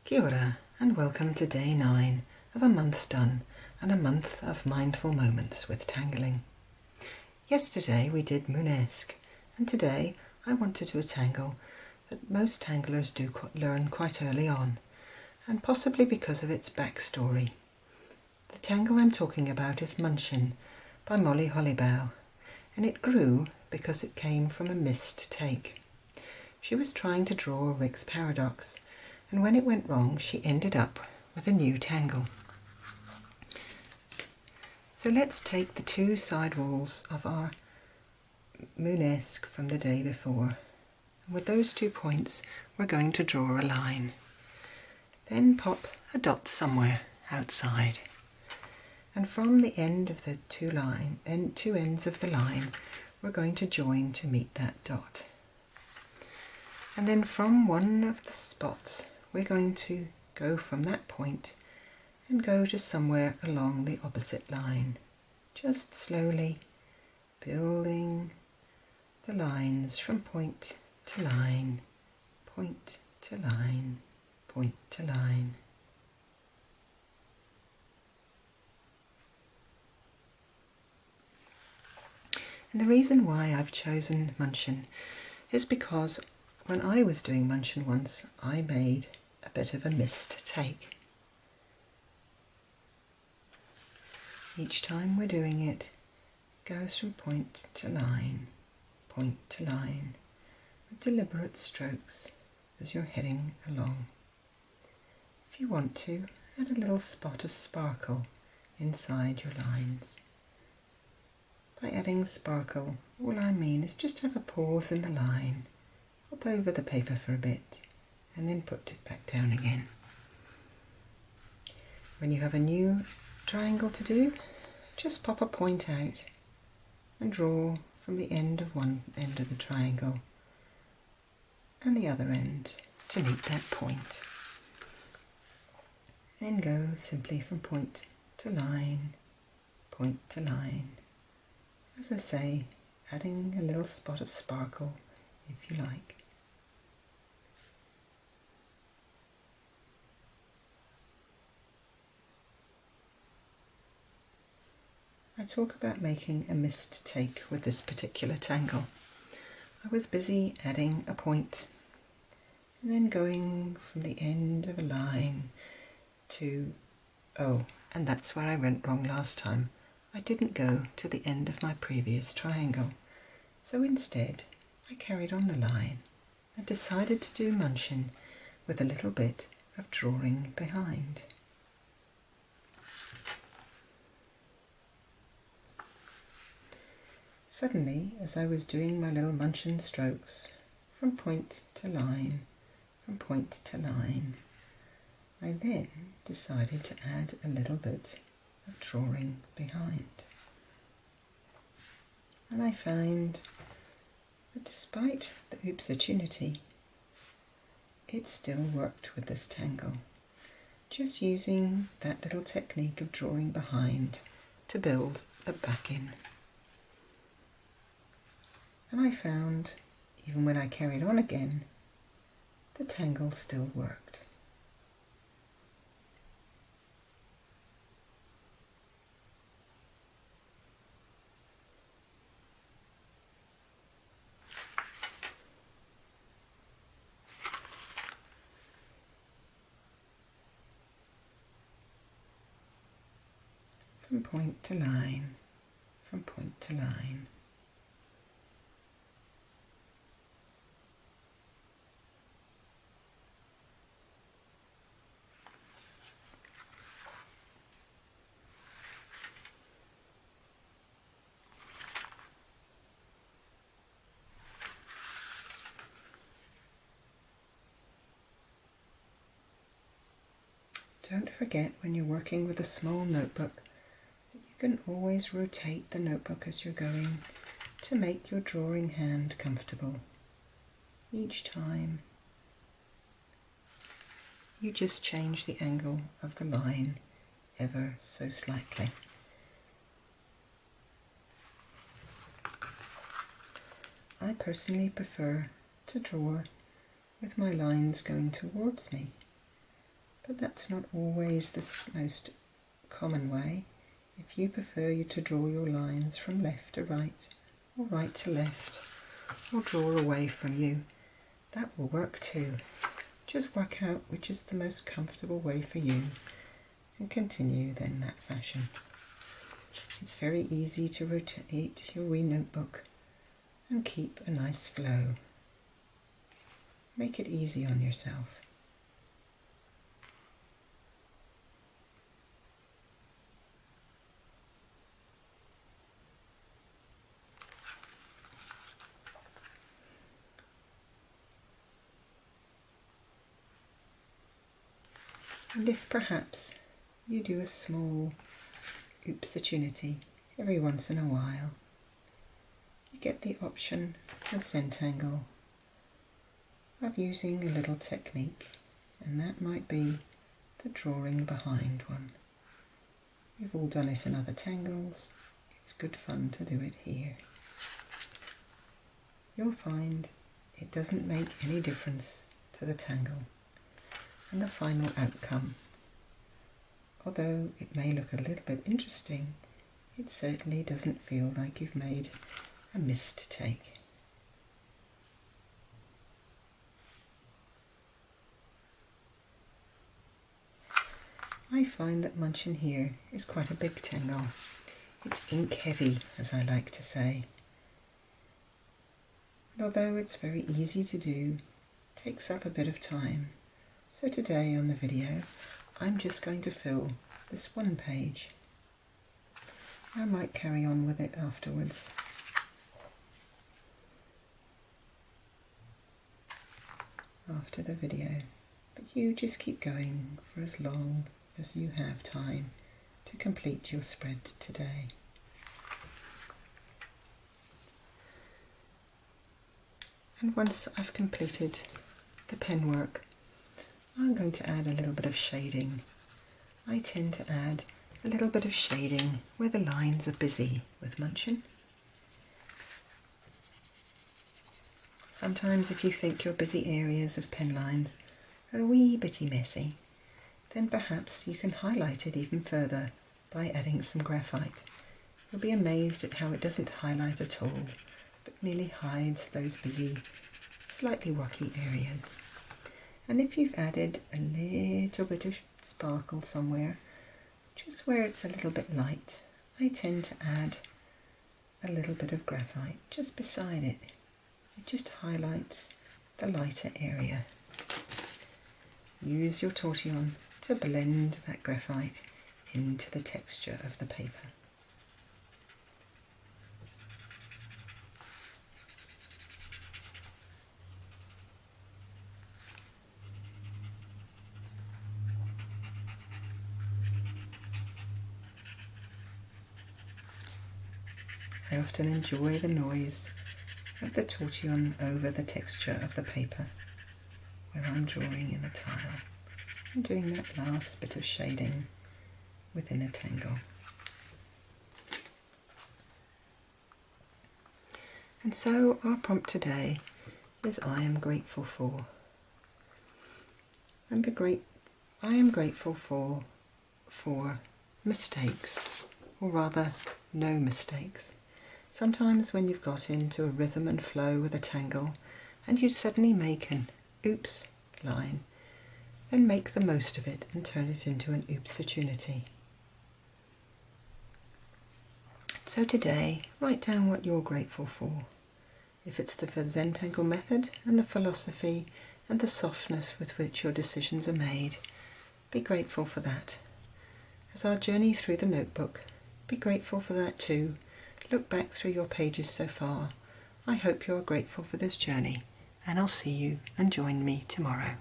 Kia ora, and welcome to day 9 of a month done and a month of mindful moments with tangling. Yesterday we did Moonesque, and today I want to do a tangle that most tanglers do learn quite early on, and possibly because of its backstory. The tangle I'm talking about is Munchin by Molly Hollibaugh, and it grew because it came from a missed take. She was trying to draw Rick's paradox, and when it went wrong she ended up with a new tangle. So let's take the two side walls of our Moonesque from the day before, and with those 2 points we're going to draw a line. Then pop a dot somewhere outside, and from the end of the two ends of the line we're going to join to meet that dot. And then from one of the spots we're going to go from that point and go to somewhere along the opposite line, just slowly building the lines from point to line, point to line, point to line. And the reason why I've chosen Munchin is because when I was doing Munchin once, I made a bit of a missed take. Each time we're doing it, it goes from point to line, with deliberate strokes as you're heading along. If you want to, add a little spot of sparkle inside your lines. By adding sparkle, all I mean is just have a pause in the line, hop over the paper for a bit, and then put it back down again. When you have a new triangle to do, just pop a point out and draw from the end of one end of the triangle and the other end to meet that point. Then go simply from point to line, as I say, adding a little spot of sparkle if you like. I talk about making a missed take with this particular tangle. I was busy adding a point and then going from the end of a line to, and that's where I went wrong last time. I didn't go to the end of my previous triangle. So instead, I carried on the line and decided to do Munchin with a little bit of drawing behind. Suddenly, as I was doing my little Munchin strokes from point to line, I then decided to add a little bit of drawing behind. And I found that despite the opportunity, it still worked with this tangle, just using that little technique of drawing behind to build the back in. And I found, even when I carried on again, the tangle still worked. From point to line, from point to line. Don't forget when you're working with a small notebook that you can always rotate the notebook as you're going to make your drawing hand comfortable. Each time you just change the angle of the line ever so slightly. I personally prefer to draw with my lines going towards me, but that's not always the most common way. If you prefer you to draw your lines from left to right, or right to left, or draw away from you, that will work too. Just work out which is the most comfortable way for you and continue then that fashion. It's very easy to rotate your wee notebook and keep a nice flow. Make it easy on yourself. And if perhaps you do a small opportunity every once in a while, you get the option with Zentangle of using a little technique, and that might be the drawing behind one. We've all done it in other tangles. It's good fun to do it here. You'll find it doesn't make any difference to the tangle and the final outcome. Although it may look a little bit interesting, it certainly doesn't feel like you've made a mistake. I find that Munchin here is quite a big tangle. It's ink heavy, as I like to say. And although it's very easy to do, it takes up a bit of time. So today on the video, I'm just going to fill this one page. I might carry on with it afterwards. After the video. But you just keep going for as long as you have time to complete your spread today. And once I've completed the pen work, I'm going to add a little bit of shading. I tend to add a little bit of shading where the lines are busy with Munchin. Sometimes if you think your busy areas of pen lines are a wee bitty messy, then perhaps you can highlight it even further by adding some graphite. You'll be amazed at how it doesn't highlight at all, but merely hides those busy, slightly rocky areas. And if you've added a little bit of sparkle somewhere, just where it's a little bit light, I tend to add a little bit of graphite just beside it. It just highlights the lighter area. Use your tortillon to blend that graphite into the texture of the paper. I often enjoy the noise of the tortillon over the texture of the paper where I'm drawing in a tile and doing that last bit of shading within a tangle. And so our prompt today is I am grateful for. And I am grateful for mistakes, or rather no mistakes. Sometimes when you've got into a rhythm and flow with a tangle and you suddenly make an oops line, then make the most of it and turn it into an opportunity. So today, write down what you're grateful for. If it's the Zentangle method and the philosophy and the softness with which your decisions are made, be grateful for that. As our journey through the notebook, be grateful for that too. Look back through your pages so far. I hope you are grateful for this journey, and I'll see you and join me tomorrow.